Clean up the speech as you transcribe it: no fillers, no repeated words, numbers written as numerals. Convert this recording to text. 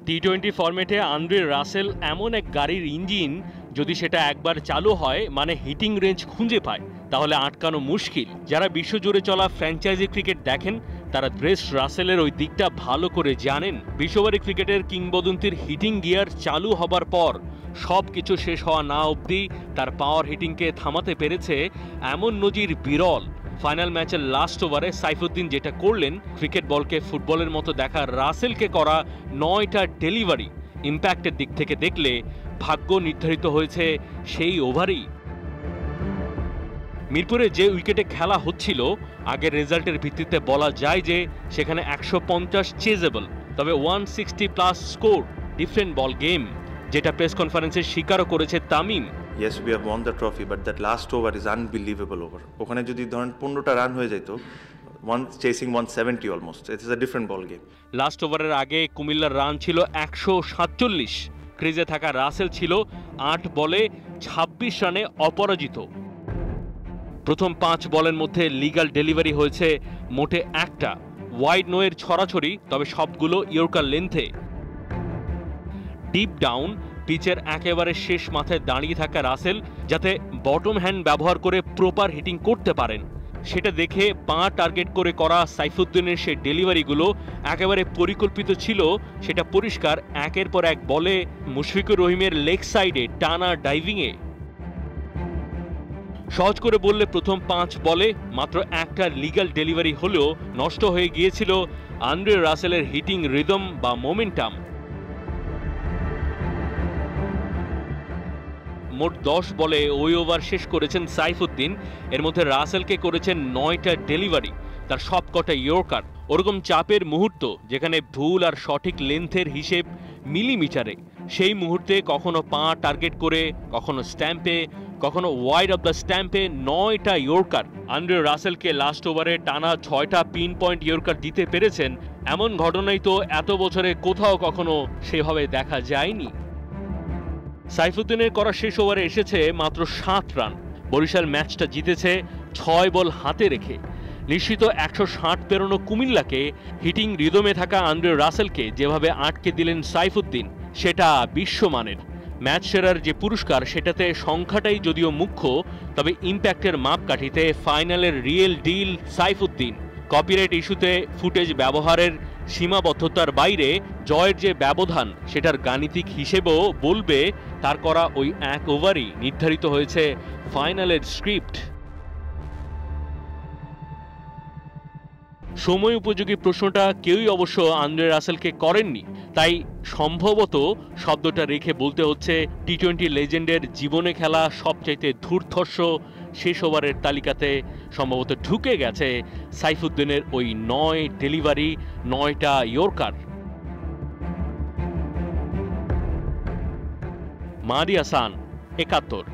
টি-20 ফরম্যাটে Andre Russell এমন এক গাড়ির ইঞ্জিন, যদি সেটা একবার চালু হয় মানে হিটিং রেঞ্জ খুঁজে পায় তাহলে আটকানো মুশকিল। যারা বিশ্বজুড়ে চলা ফ্র্যাঞ্চাইজি ক্রিকেট দেখেন তারা ড্রেস রাসেলের ওই দিকটা ভালো করে জানেন। বিশ্ববারী ক্রিকেটের কিংবদন্তির হিটিং গিয়ার চালু হবার পর সব কিছু শেষ হওয়া না অবধি তার পাওয়ার হিটিংকে থামাতে পেরেছে এমন নজির বিরল। ফাইনাল ম্যাচের লাস্ট ওভারে সাইফুদ্দিন যেটা করলেন, ক্রিকেট বলকে ফুটবলের মতো দেখা রাসেলকে করা 9টা ডেলিভারি, ইম্প্যাক্টের দিক থেকে দেখলে ভাগ্য নির্ধারিত হয়েছে সেই ওভারেই। মিরপুরে যে উইকেটে খেলা হচ্ছিল, আগের রেজাল্টের ভিত্তিতে বলা যায় যে সেখানে 150 চেজেবল, তবে 160+ স্কোর, ডিফারেন্ট বল গেম, যেটা প্রেস কনফারেন্সে স্বীকারও করেছে Tamim. Yes, we have won the trophy, but that last over is unbelievable over. ওখানে যদি ধরেন 15টা রান হয়ে যেত, chasing 170 almost. It is a different ball game. Last ওভারের আগে কুমিল্লার রান ছিল 147। ক্রিজে থাকা রাসেল ছিল 8 বলে 26 রানে অপরাজিত। প্রথম 5 বলের মধ্যে লিগ্যাল ডেলিভারি হয়েছে মোটে 1টা, ওয়াইড নোয়ের ছড়াছড়ি, তবে সবগুলো ইয়র্কার লেন্থে। ডিপ ডাউন পিচের একেবারে শেষ মাথায় দাঁড়িয়ে থাকা রাসেল যাতে বটম হ্যান্ড ব্যবহার করে প্রপার হিটিং করতে পারেন, সেটা দেখে পা টার্গেট করে করা সাইফুদ্দিনের সেই ডেলিভারিগুলো একেবারে পরিকল্পিত ছিল, সেটা পরিষ্কার। একের পর এক বলে মুশফিকুর রহিমের লেগ সাইডে টানা ডাইভিংয়ে। সহজ করে বললে প্রথম 5 বলে মাত্র 1টা লিগ্যাল ডেলিভারি হলেও নষ্ট হয়ে গিয়েছিল আন্দ্রে রাসেলের হিটিং রিদম বা মোমেন্টাম। মোট 10 বলে ওই ওভার শেষ করেছেন সাইফুদ্দিন। এর মধ্যে রাসেলকে করেছেন 9টা ডেলিভারি, তার সবকটা ইয়র্কার। ওরকম চাপের মুহূর্ত যেখানে ভুল আর সঠিক লেন্থের হিসেব মিলিমিটারে, সেই মুহূর্তে কখনো পা টার্গেট করে, কখনো স্ট্যাম্পে, কখনো ওয়াইড অফ দ্য স্ট্যাম্পে 9টা ইয়র্কার। আন্দ্রে রাসেলকে লাস্ট ওভারে টানা 6টা পিন পয়েন্ট ইয়র্কার দিতে পেরেছেন, এমন ঘটনাই তো এত বছরে কোথাও কখনো সেভাবে দেখা যায়নি। সাইফুদ্দিনের করা শেষ ওভারে এসেছে মাত্র 7 রান। বরিশাল ম্যাচটা জিতেছে 6 বল হাতে রেখে। নিশ্চিত 160 পেরোনো কুমিল্লাকে হিটিং রিদমে থাকা আন্দ্রে রাসেলকে যেভাবে আটকে দিলেন সাইফুদ্দিন, সেটা বিশ্বমানের। ম্যাচ সেরার যে পুরস্কার, সেটাতে সংখ্যাটাই যদিও মুখ্য, তবে ইম্প্যাক্টের মাপকাঠিতে ফাইনালের রিয়েল ডিল সাইফুদ্দিন। কপিরাইট ইস্যুতে ফুটেজ ব্যবহারের সীমাবদ্ধতার বাইরে জয়ের যে ব্যবধান, সেটার গাণিতিক হিসেবেও বলবে তার করা ওই 1 ওভারই নির্ধারিত হয়েছে ফাইনালের স্ক্রিপ্ট। সময় উপযোগী প্রশ্নটা কেউই অবশ্য আন্দ্রে রাসেলকে করেননি, তাই সম্ভবত শব্দটা রেখে বলতে হচ্ছে টি-20 লেজেন্ডের জীবনে খেলা সবচাইতে ধূর্ধর্ষ শেষ ওভারের তালিকাতে সম্ভবত ঢুকে গেছে সাইফুদ্দিনের ওই 9 ডেলিভারি, 9টা ইয়র্কার। মাহদি হাসান, 71।